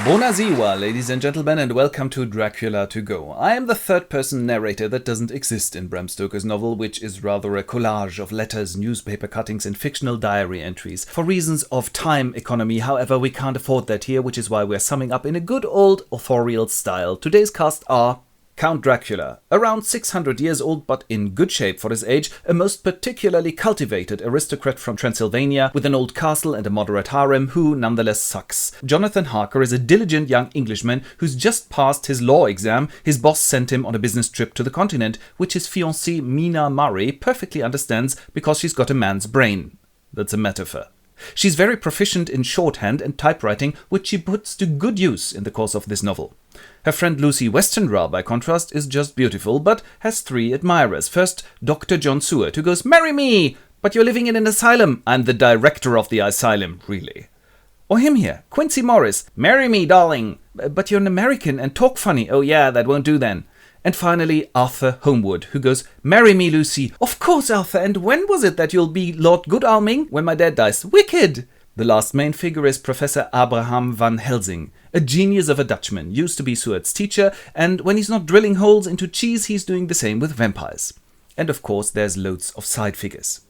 Bună ziua, ladies and gentlemen, and welcome to Dracula to go. I am the third-person narrator that doesn't exist in Bram Stoker's novel, which is rather a collage of letters, newspaper cuttings, and fictional diary entries. For reasons of time economy, however, we can't afford that here, which is why we're summing up in a good old authorial style. Today's cast are Count Dracula, around 600 years old but in good shape for his age, a most particularly cultivated aristocrat from Transylvania with an old castle and a moderate harem who nonetheless sucks. Jonathan Harker is a diligent young Englishman who's just passed his law exam. His boss sent him on a business trip to the continent, which his fiancée Mina Murray perfectly understands because she's got a man's brain. That's a metaphor. She's very proficient in shorthand and typewriting, which she puts to good use in the course of this novel. Her friend Lucy Westenra, by contrast, is just beautiful, but has three admirers. First, Dr. John Seward, who goes, "Marry me! But you're living in an asylum." "I'm the director of the asylum, really." Or him here, Quincy Morris, "Marry me, darling." "But you're an American and talk funny." "Oh yeah, that won't do then." And finally, Arthur Homewood, who goes, "Marry me, Lucy." "Of course, Arthur, and when was it that you'll be Lord Godalming?" "When my dad dies." "Wicked!" The last main figure is Professor Abraham van Helsing, a genius of a Dutchman, used to be Seward's teacher, and when he's not drilling holes into cheese, he's doing the same with vampires. And of course, there's loads of side figures.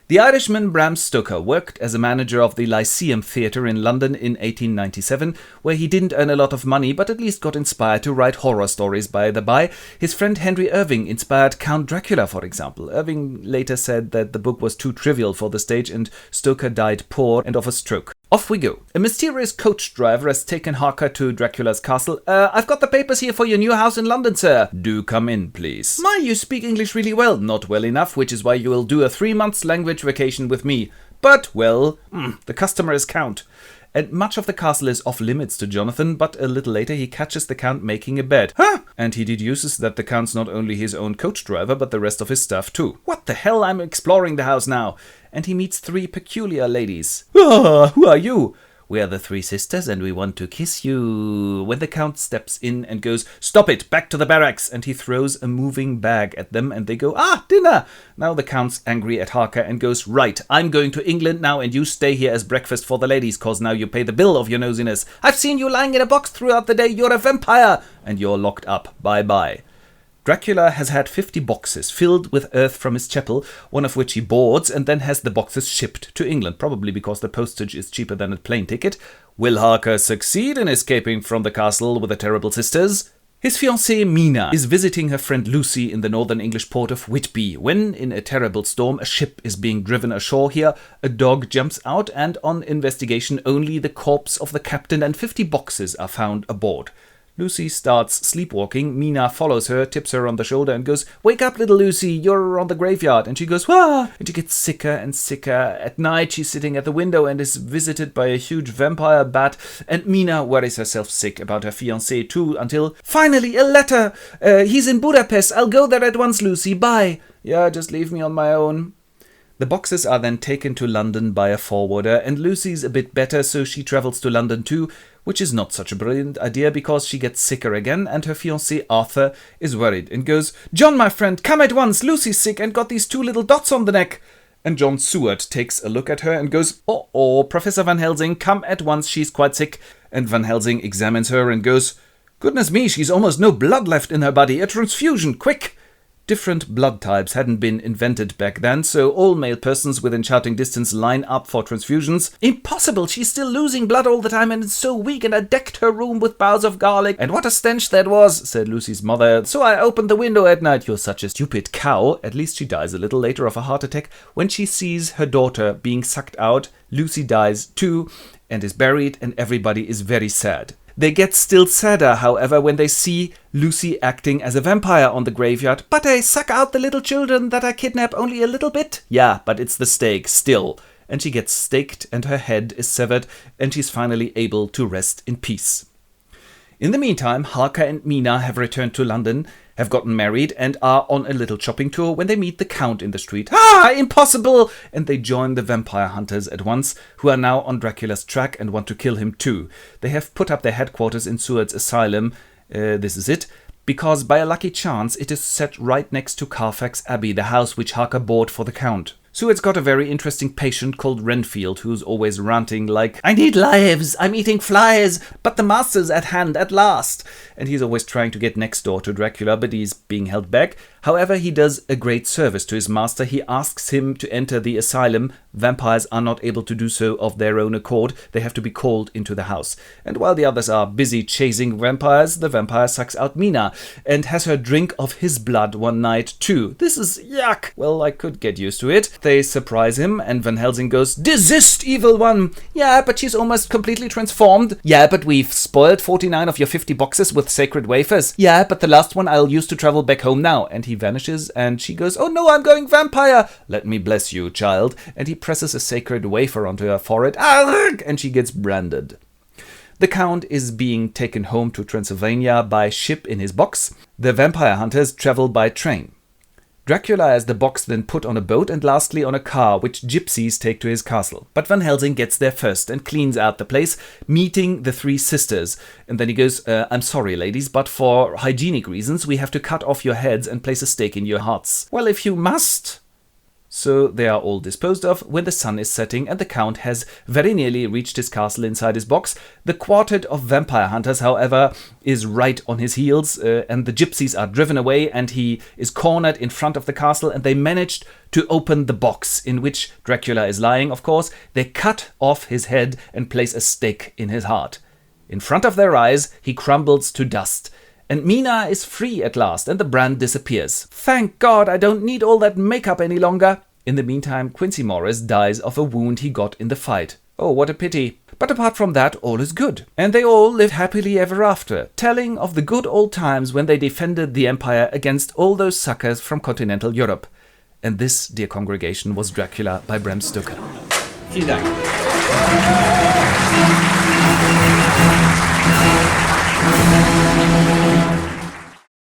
The Irishman Bram Stoker worked as a manager of the Lyceum Theatre in London in 1897, where he didn't earn a lot of money, but at least got inspired to write horror stories by the by. His friend Henry Irving inspired Count Dracula, for example. Irving later said that the book was too trivial for the stage, and Stoker died poor and of a stroke. Off we go. A mysterious coach driver has taken Harker to Dracula's castle. "I've got the papers here for your new house in London, sir." "Do come in, please." "My, you speak English really well." "Not well enough, which is why you will do a 3-month language vacation with me." "But, well, the customer is Count." And much of the castle is off limits to Jonathan, but a little later he catches the Count making a bed. Huh! And he deduces that the Count's not only his own coach driver, but the rest of his staff too. "What the hell, I'm exploring the house now." And he meets 3 peculiar ladies. "Ah, who are you?" "We are the 3 sisters and we want to kiss you." When the Count steps in and goes, "Stop it, back to the barracks," and he throws a moving bag at them and they go, "Ah, dinner." Now the Count's angry at Harker and goes, "Right, I'm going to England now and you stay here as breakfast for the ladies, cause now you pay the bill of your nosiness. I've seen you lying in a box throughout the day, you're a vampire, and you're locked up, bye-bye." Dracula has had 50 boxes filled with earth from his chapel, one of which he boards and then has the boxes shipped to England, probably because the postage is cheaper than a plane ticket. Will Harker succeed in escaping from the castle with the terrible sisters? His fiancée Mina is visiting her friend Lucy in the northern English port of Whitby when, in a terrible storm, a ship is being driven ashore here. A dog jumps out and, on investigation, only the corpse of the captain and 50 boxes are found aboard. Lucy starts sleepwalking. Mina follows her, tips her on the shoulder and goes, "Wake up, little Lucy, you're on the graveyard." And she goes, "Wah!" And she gets sicker and sicker. At night, she's sitting at the window and is visited by a huge vampire bat. And Mina worries herself sick about her fiancé too, until, finally, a letter. "He's in Budapest. I'll go there at once, Lucy. Bye." "Yeah, just leave me on my own." The boxes are then taken to London by a forwarder, and Lucy's a bit better, so she travels to London too, which is not such a brilliant idea because she gets sicker again, and her fiancé Arthur is worried and goes, "John, my friend, come at once. Lucy's sick and got these 2 little dots on the neck." And John Seward takes a look at her and goes, "Oh, Professor Van Helsing, come at once. She's quite sick." And Van Helsing examines her and goes, "Goodness me, she's almost no blood left in her body. A transfusion, quick!" Different blood types hadn't been invented back then, so all male persons within shouting distance line up for transfusions. "Impossible, she's still losing blood all the time and it's so weak, and I decked her room with boughs of garlic. And what a stench that was," said Lucy's mother. "So I opened the window at night." "You're such a stupid cow." At least she dies a little later of a heart attack. When she sees her daughter being sucked out, Lucy dies too and is buried, and everybody is very sad. They get still sadder, however, when they see Lucy acting as a vampire on the graveyard. "But I suck out the little children that I kidnap only a little bit." "Yeah, but it's the stake, still." And she gets staked and her head is severed, and she's finally able to rest in peace. In the meantime, Harker and Mina have returned to London, have gotten married, and are on a little shopping tour when they meet the Count in the street. "Ah, impossible!" And they join the vampire hunters at once, who are now on Dracula's track and want to kill him too. They have put up their headquarters in Seward's asylum, this is it, because by a lucky chance it is set right next to Carfax Abbey, the house which Harker bought for the Count. Seward's got a very interesting patient called Renfield, who's always ranting like, "I need lives, I'm eating flies, but the master's at hand at last." And he's always trying to get next door to Dracula, but he's being held back. However, he does a great service to his master. He asks him to enter the asylum. Vampires are not able to do so of their own accord. They have to be called into the house. And while the others are busy chasing vampires, the vampire sucks out Mina and has her drink of his blood one night too. This is yuck. Well, I could get used to it. They surprise him and Van Helsing goes, "Desist, evil one!" "Yeah, but she's almost completely transformed." "Yeah, but we've spoiled 49 of your 50 boxes with sacred wafers." "Yeah, but the last one I'll use to travel back home now." And he vanishes and she goes, "Oh no, I'm going vampire." "Let me bless you, child." And he presses a sacred wafer onto her forehead, and she gets branded. The Count is being taken home to Transylvania by ship in his box. The vampire hunters travel by train. Dracula has the box then put on a boat and lastly on a car, which gypsies take to his castle. But Van Helsing gets there first and cleans out the place, meeting the three sisters. And then he goes, "I'm sorry, ladies, but for hygienic reasons, we have to cut off your heads and place a stake in your hearts." "Well, if you must." So they are all disposed of when the sun is setting and the Count has very nearly reached his castle inside his box. The quartet of vampire hunters, however, is right on his heels and the gypsies are driven away and he is cornered in front of the castle and they managed to open the box in which Dracula is lying, of course. They cut off his head and place a stake in his heart. In front of their eyes, he crumbles to dust. And Mina is free at last, and the brand disappears. Thank God, I don't need all that makeup any longer. In the meantime, Quincy Morris dies of a wound he got in the fight. Oh, what a pity. But apart from that, all is good. And they all live happily ever after, telling of the good old times when they defended the Empire against all those suckers from continental Europe. And this, dear congregation, was Dracula by Bram Stoker. Vielen Dank.